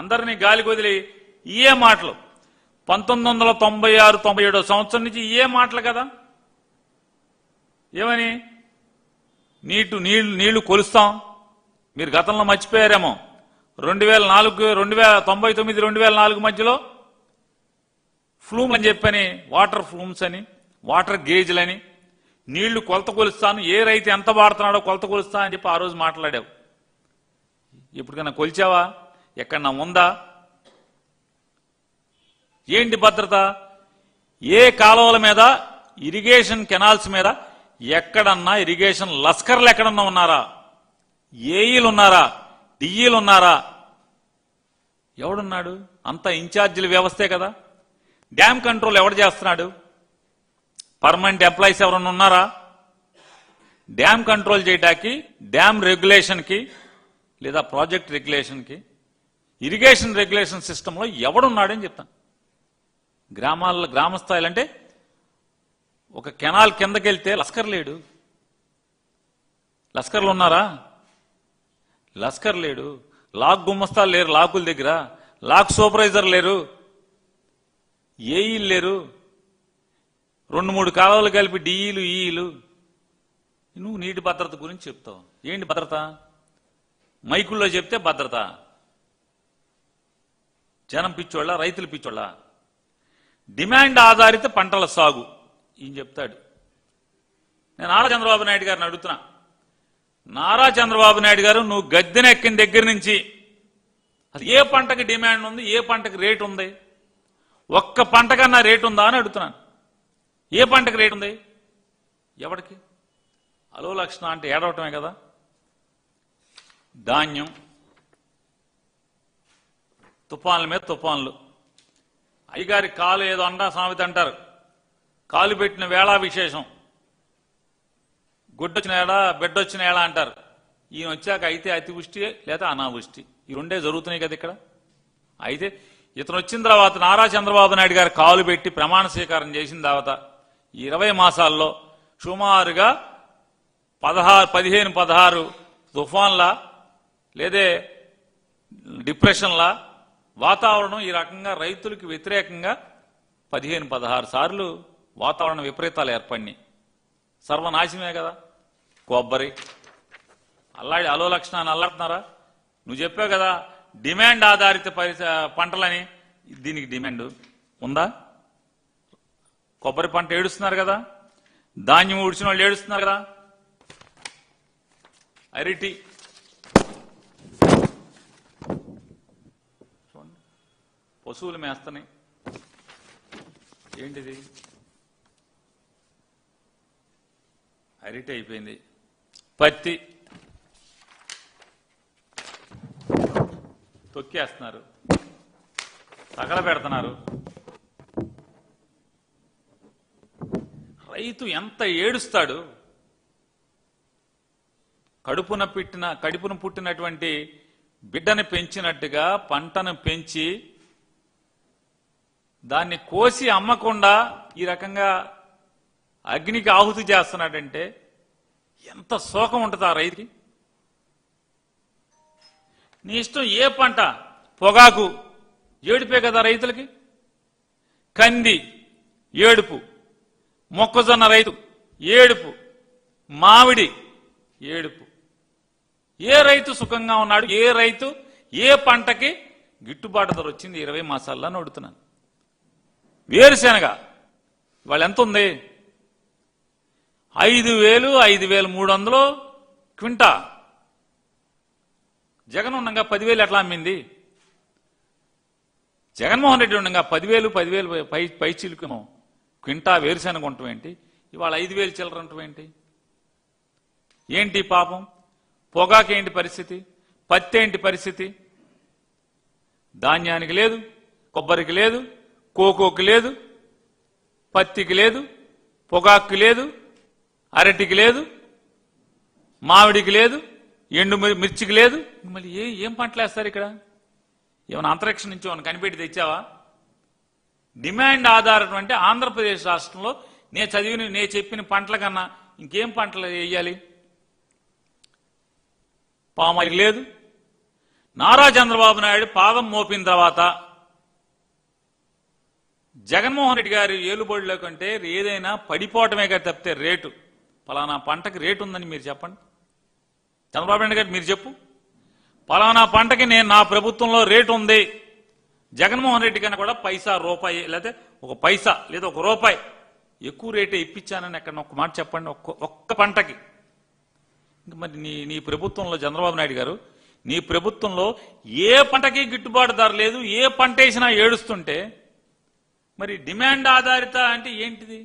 అందరినీ గాలికి వదిలి ఇయే మాటలు 1996-97 సంవత్సరం నుంచి ఇయే మాటలు కదా. ఏమని నీళ్లు కొలుస్తాం, మీరు గతంలో మర్చిపోయారేమో 2099-2004 మధ్యలో ఫ్లూమ్ అని చెప్పని వాటర్ ఫ్లూమ్స్ అని వాటర్ గేజ్లని నీళ్లు కొలత కొలుస్తాను, ఏ రైతు ఎంత వాడుతున్నాడో కొలత కొలుస్తా అని చెప్పి ఆ రోజు మాట్లాడావు. ఇప్పటికన్నా కొలిచావా? ఎక్కడన్నా ఉందా? ఏంటి భద్రత? ఏ కాలువల మీద, ఇరిగేషన్ కెనాల్స్ మీద ఎక్కడన్నా ఇరిగేషన్ లస్కర్లు ఎక్కడన్నా ఉన్నారా? ఏఈలు ఉన్నారా? డిఈలు ఉన్నారా? ఎవడున్నాడు? అంతా ఇన్ఛార్జీల వ్యవస్థే కదా. డ్యామ్ కంట్రోల్ ఎవడు చేస్తున్నాడు? పర్మనెంట్ ఎంప్లాయీస్ ఎవరన్నా ఉన్నారా? డ్యామ్ కంట్రోల్ చేయడానికి డ్యామ్ రెగ్యులేషన్కి లేదా ప్రాజెక్ట్ రెగ్యులేషన్కి ఇరిగేషన్ రెగ్యులేషన్ సిస్టంలో ఎవడున్నాడని చెప్తాను. గ్రామ స్థాయిలు అంటే ఒక కెనాల్ కిందకెళ్తే లస్కర్ లేడు. లస్కర్లు ఉన్నారా? లస్కర్ లేడు. లాక్ గుమ్మస్తాలు లేరు, లాకుల దగ్గర లాక్ సూపర్వైజర్ లేరు, ఏఈలు లేరు, 2-3 కాలువలు కలిపి డిఈలు ఈఈలు. నువ్వు నీటి భద్రత గురించి చెప్తావు. ఏంటి భద్రత? మైకుల్లో చెప్తే భద్రత. జనం పిచ్చోళ్ళ, రైతులు పిచ్చోళ్ళ? డిమాండ్ ఆధారిత పంటల సాగు ఈయన చెప్తాడు. నేను నారా చంద్రబాబు నాయుడు గారిని అడుగుతున్నా, నారా చంద్రబాబు నాయుడు గారు నువ్వు గద్దెనెక్కిన దగ్గర నుంచి అది ఏ పంటకి డిమాండ్ ఉంది, ఏ పంటకి రేటు ఉంది? ఒక్క పంటకన్నా రేటు ఉందా అని అడుగుతున్నాను. ఏ పంటకి రేటు ఉంది? ఎవరికి? అలో లక్షణ అంటే ఏడవటమే కదా. ధాన్యం, తుఫాన్ల మీద తుఫాన్లు. అయ్యగారి కాలు ఏదో అండా సామెత అంటారు, కాలు పెట్టిన వేళ విశేషం, గుడ్డొచ్చిన ఏడ బిడ్డొచ్చిన ఏళ అంటారు. ఈయన వచ్చాక అయితే అతివృష్టి లేదా అనావృష్టి, ఈ రెండే జరుగుతున్నాయి కదా ఇక్కడ. అయితే ఇతను వచ్చిన తర్వాత నారా చంద్రబాబు నాయుడు గారు కాలు పెట్టి ప్రమాణ స్వీకారం చేసిన తర్వాత 20 మాసాల్లో సుమారుగా 15-16 తుఫాన్ల లేదే డిప్రెషన్ల వాతావరణం ఈ రకంగా రైతులకు వ్యతిరేకంగా 15-16 సార్లు వాతావరణ విపరీతాలు ఏర్పడినాయి. సర్వనాశమే కదా. కొబ్బరి అల్లాడి అలో లక్షణాన్ని అల్లాడుతున్నారా? నువ్వు చెప్పావు కదా డిమాండ్ ఆధారిత పంటలని. దీనికి డిమాండ్ ఉందా? కొబ్బరి పంట ఏడుస్తున్నారు కదా, ధాన్యం ఊడ్చిన వాళ్ళు ఏడుస్తున్నారు కదా. అరటి చూడండి, పశువులు మేస్తున్నాయి. ఏంటిది? అరటి అయిపోయింది. పత్తి తొక్కేస్తున్నారు, తగలబెడుతున్నారు. రైతు ఎంత ఏడుస్తాడు? కడుపున పుట్టినటువంటి బిడ్డని పెంచినట్టుగా పంటను పెంచి దాన్ని కోసి అమ్మకుండా ఈ రకంగా అగ్నికి ఆహుతి చేస్తున్నాడంటే ఎంత శోకం ఉంటుంది ఆ రైతుకి. నీ ఇష్టం ఏ పంట, పొగాకు ఏడుపే కదా రైతులకి. కంది ఏడుపు, మొక్కజొన్న రైతు ఏడుపు, మామిడి ఏడుపు. ఏ రైతు సుఖంగా ఉన్నాడు? ఏ రైతు ఏ పంటకి గిట్టుబాటు ధర వచ్చింది 20 మాసాల్లో అని అడుగుతున్నాను. వేరుశెనగ ఇవాళ ఎంత ఉంది? 5,000, 5,300 క్వింటా. జగన్ ఉండగా 10,000 ఎట్లా అమ్మింది? జగన్మోహన్ రెడ్డి ఉండగా 10,000 పై చిలుకును క్వింటా వేరుశెనగ ఉండటం ఏంటి? ఇవాళ 5,000 చిల్లర ఉండటం ఏంటి? ఏంటి పాపం? పొగాకేంటి పరిస్థితి? పత్తి ఏంటి పరిస్థితి? ధాన్యానికి లేదు, కొబ్బరికి లేదు, కోకోకి లేదు, పత్తికి లేదు, పొగాకు లేదు, అరటికి లేదు, మామిడికి లేదు, ఎండు మిర్చికి లేదు. మళ్ళీ ఏం పంటలు వేస్తారు ఇక్కడ? ఏమైనా అంతరిక్షం నుంచి ఏమైనా కనిపెట్టి తెచ్చావా? డిమాండ్ ఆధారం అంటే ఆంధ్రప్రదేశ్ రాష్ట్రంలో నేను చెప్పిన పంటల కన్నా ఇంకేం పంటలు వేయాలి? పామాయిల్ లేదు, నారా చంద్రబాబు నాయుడు పాదం మోపిన తర్వాత జగన్మోహన్ రెడ్డి గారి ఏలుబడిలో కంటే ఏదైనా పడిపోవటమే కదా తప్పితే రేటు పలానా పంటకి రేటు ఉందని మీరు చెప్పండి. చంద్రబాబు నాయుడు గారు మీరు చెప్పు, పలానా పంటకి నా ప్రభుత్వంలో రేటు ఉంది, జగన్మోహన్ రెడ్డి కన్నా కూడా పైసా రూపాయి లేదా ఒక పైసా లేదా ఒక రూపాయి ఎక్కువ రేటే ఇప్పించానని ఎక్కడ ఒక్క మాట చెప్పండి. ఒక్క పంటకి. మరి నీ ప్రభుత్వంలో చంద్రబాబు నాయుడు గారు నీ ప్రభుత్వంలో ఏ పంటకి గిట్టుబాటు ధర లేదు, ఏ పంట వేసినా ఏడుస్తుంటే మరి డిమాండ్ ఆధారిత అంటే ఏంటిది?